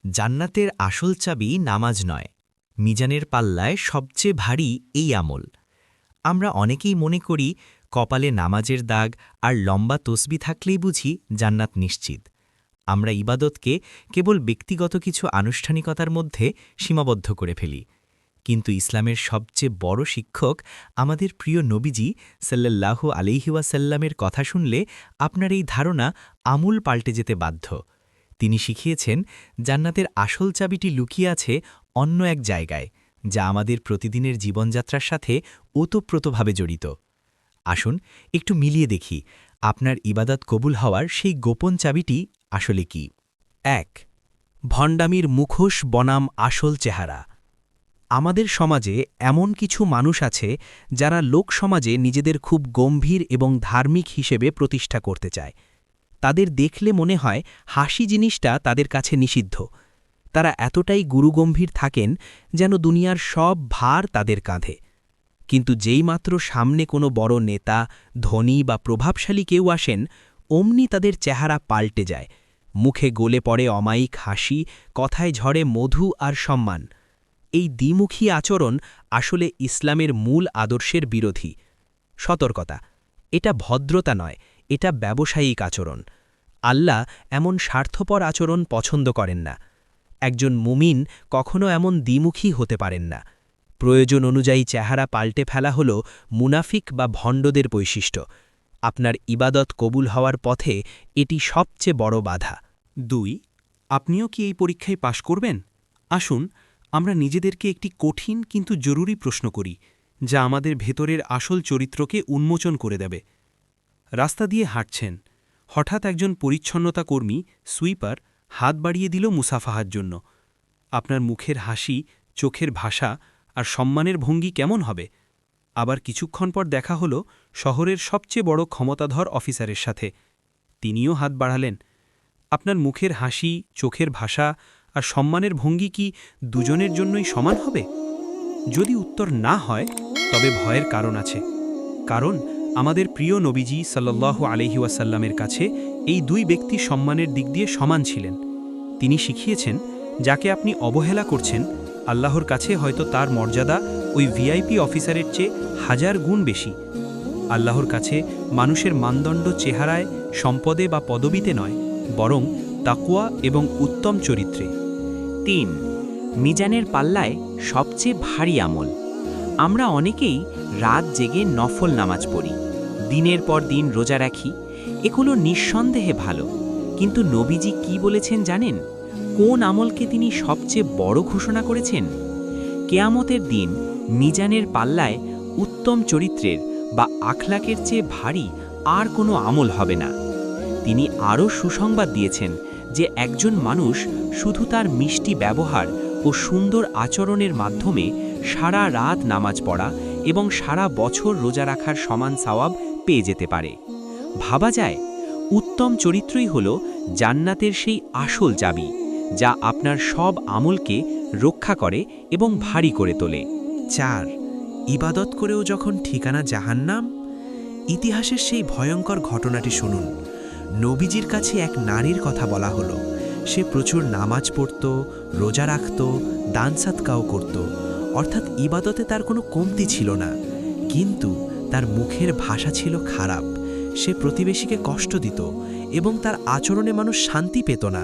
জান্নাতের আসল চাবি নামাজ নয়, মিজানের পাল্লায় সবচেয়ে ভারী এই আমল। আমরা অনেকেই মনে করি কপালে নামাজের দাগ আর লম্বা তসবি থাকলেই বুঝি জান্নাত নিশ্চিত। আমরা ইবাদতকে কেবল ব্যক্তিগত কিছু আনুষ্ঠানিকতার মধ্যে সীমাবদ্ধ করে ফেলি। কিন্তু ইসলামের সবচেয়ে বড় শিক্ষক আমাদের প্রিয় নবীজি সাল্লাল্লাহু আলাইহি ওয়াসাল্লামের কথা শুনলে আপনার এই ধারণা আমূল পাল্টে যেতে বাধ্য। তিনি শিখিয়েছেন জান্নাতের আসল চাবিটি লুকিয়ে আছে অন্য এক জায়গায়, যা আমাদের প্রতিদিনের জীবনযাত্রার সাথে ওতপ্রোতভাবে জড়িত। আসুন একটু মিলিয়ে দেখি আপনার ইবাদত কবুল হওয়ার সেই গোপন চাবিটি আসলে কি। ১. ভণ্ডামির মুখোশ বনাম আসল চেহারা। আমাদের সমাজে এমন কিছু মানুষ আছে যারা লোকসমাজে নিজেদের খুব গম্ভীর এবং ধার্মিক হিসেবে প্রতিষ্ঠা করতে চায়। তাদের দেখলে মনে হয় হাসি জিনিসটা তাদের কাছে নিষিদ্ধ। তারা এতটাই গুরুগম্ভীর থাকেন যেন দুনিয়ার সব ভার তাদের কাঁধে। কিন্তু যেইমাত্র সামনে কোনো বড় নেতা, ধনী বা প্রভাবশালী কেউ আসেন, অমনি তাদের চেহারা পাল্টে যায়। মুখে গলে পড়ে অমায়িক হাসি, কথায় ঝরে মধু আর সম্মান। এই দ্বিমুখী আচরণ আসলে ইসলামের মূল আদর্শের বিরোধী। সতর্কতা, এটা ভদ্রতা নয়, এটা ব্যবসায়িক আচরণ। আল্লাহ এমন স্বার্থপর আচরণ পছন্দ করেন না। একজন মুমিন কখনো এমন দ্বিমুখী হতে পারেন না। প্রয়োজন অনুযায়ী চেহারা পাল্টে ফেলা হল মুনাফিক বা ভণ্ডদের বৈশিষ্ট্য। আপনার ইবাদত কবুল হওয়ার পথে এটি সবচেয়ে বড় বাধা। ২. আপনিও কি এই পরীক্ষায় পাশ করবেন? আসুন আমরা নিজেদেরকে একটি কঠিন কিন্তু জরুরি প্রশ্ন করি, যা আমাদের ভেতরের আসল চরিত্রকে উন্মোচন করে দেবে। রাস্তা দিয়ে হাঁটছেন, হঠাৎ একজন পরিচ্ছন্নতা কর্মী, সুইপার, হাত বাড়িয়ে দিল মুসাফাহার জন্য। আপনার মুখের হাসি, চোখের ভাষা আর সম্মানের ভঙ্গি কেমন হবে? আবার কিছুক্ষণ পর দেখা হলো শহরের সবচেয়ে বড় ক্ষমতাধর অফিসারের সাথে। তিনিও হাত বাড়ালেন। আপনার মুখের হাসি, চোখের ভাষা আর সম্মানের ভঙ্গি কি দুজনের জন্যই সমান হবে? যদি উত্তর না হয়, তবে ভয়ের কারণ আছে। কারণ আমাদের প্রিয় নবীজি সাল্লাল্লাহু আলাইহি ওয়াসাল্লামের কাছে এই দুই ব্যক্তি সম্মানের দিক দিয়ে সমান ছিলেন। তিনি শিখিয়েছেন, যাকে আপনি অবহেলা করছেন, আল্লাহর কাছে হয়তো তার মর্যাদা ওই ভিআইপি অফিসারের চেয়ে 1000 গুণ বেশি। আল্লাহর কাছে মানুষের মানদণ্ড চেহারায়, সম্পদে বা পদবিতে নয়, বরং তাকওয়া এবং উত্তম চরিত্রে। ৩. মিজানের পাল্লায় সবচেয়ে ভারী আমল। আমরা অনেকেই রাত জেগে নফল নামাজ পড়ি, দিনের পর দিন রোজা রাখি। এগুলো নিঃসন্দেহে ভালো, কিন্তু নবীজি কি বলেছেন জানেন? কোন আমলকে তিনি সবচেয়ে বড় ঘোষণা করেছেন? কেয়ামতের দিন মিজানের পাল্লায় উত্তম চরিত্রের বা আখলাকের চেয়ে ভারী আর কোনো আমল হবে না। তিনি আরও সুসংবাদ দিয়েছেন যে একজন মানুষ শুধু তার মিষ্টি ব্যবহার ও সুন্দর আচরণের মাধ্যমে সারা রাত নামাজ পড়া এবং সারা বছর রোজা রাখার সমান সওয়াব পেয়ে যেতে পারে। ভাবা যায়, উত্তম চরিত্রই হল জান্নাতের সেই আসল চাবি, যা আপনার সব আমলকে রক্ষা করে এবং ভারী করে তোলে। ৪. ইবাদত করেও যখন ঠিকানা জাহান্নাম। ইতিহাসের সেই ভয়ঙ্কর ঘটনাটি শুনুন। নবীজির কাছে এক নারীর কথা বলা হলো। সে প্রচুর নামাজ পড়ত, রোজা রাখত, দান সাদকাও করত, অর্থাৎ ইবাদতে তার কোনো কমতি ছিল না। কিন্তু তার মুখের ভাষা ছিল খারাপ। সে প্রতিবেশীকে কষ্ট দিত এবং তার আচরণে মানুষ শান্তি পেত না।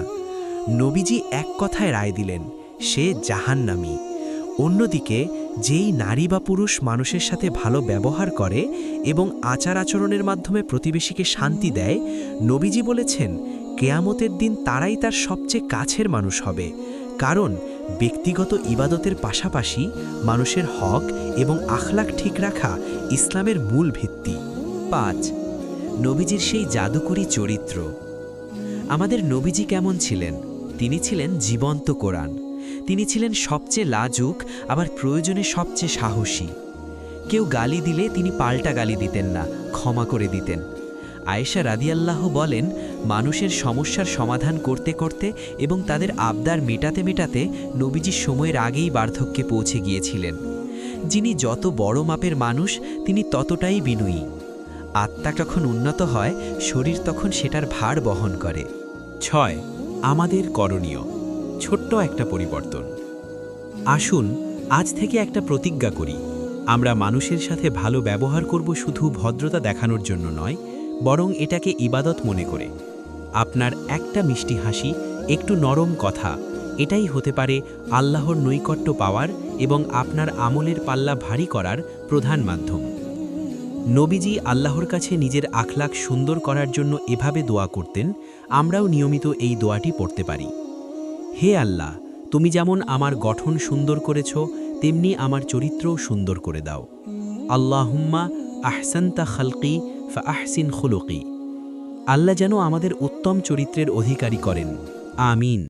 নবীজি এক কথায় রায় দিলেন, সে জাহান্নামী। অন্যদিকে যেই নারী বা পুরুষ মানুষের সাথে ভালো ব্যবহার করে এবং আচার আচরণের মাধ্যমে প্রতিবেশীকে শান্তি দেয়, নবীজি বলেছেন কেয়ামতের দিন তারাই তার সবচেয়ে কাছের মানুষ হবে। কারণ ব্যক্তিগত ইবাদতের পাশাপাশি মানুষের হক এবং আখলাক ঠিক রাখা ইসলামের মূল ভিত্তি। ৫. নবীজির সেই জাদুকরী চরিত্র। আমাদের নবীজি কেমন ছিলেন? তিনি ছিলেন জীবন্ত কোরআন। তিনি ছিলেন সবচেয়ে লাজুক, আবার প্রয়োজনে সবচেয়ে সাহসী। কেউ গালি দিলে তিনি পাল্টা গালি দিতেন না, ক্ষমা করে দিতেন। আয়েশা রাদিয়াল্লাহু বলেন, মানুষের সমস্যার সমাধান করতে করতে এবং তাদের আবদার মেটাতে মেটাতে নবীজি সময়ের আগেই বার্ধক্যে পৌঁছে গিয়েছিলেন। যিনি যত বড় মাপের মানুষ, তিনি ততটাই বিনয়ী। আত্মা যখন উন্নত হয়, শরীর তখন সেটার ভার বহন করে। ৬. আমাদের করণীয়। ছোট্ট একটা পরিবর্তন। আসুন আজ থেকে একটা প্রতিজ্ঞা করি, আমরা মানুষের সাথে ভালো ব্যবহার করব শুধু ভদ্রতা দেখানোর জন্য নয়, বরং এটাকে ইবাদত মনে করে। আপনার একটা মিষ্টি হাসি, একটু নরম কথা, এটাই হতে পারে আল্লাহর নৈকট্য পাওয়ার এবং আপনার আমলের পাল্লা ভারী করার প্রধান মাধ্যম। নবীজি আল্লাহর কাছে নিজের আখলাক সুন্দর করার জন্য এভাবে দোয়া করতেন, আমরাও নিয়মিত এই দোয়াটি পড়তে পারি। হে আল্লাহ, তুমি যেমন আমার গঠন সুন্দর করেছ, তেমনি আমার চরিত্রও সুন্দর করে দাও। আল্লাহুম্মা আহসানতা খালকি ফা আহসিন খুলুকি। আল্লাহ যেন আমাদের উত্তম চরিত্রের অধিকারী করেন। আমিন।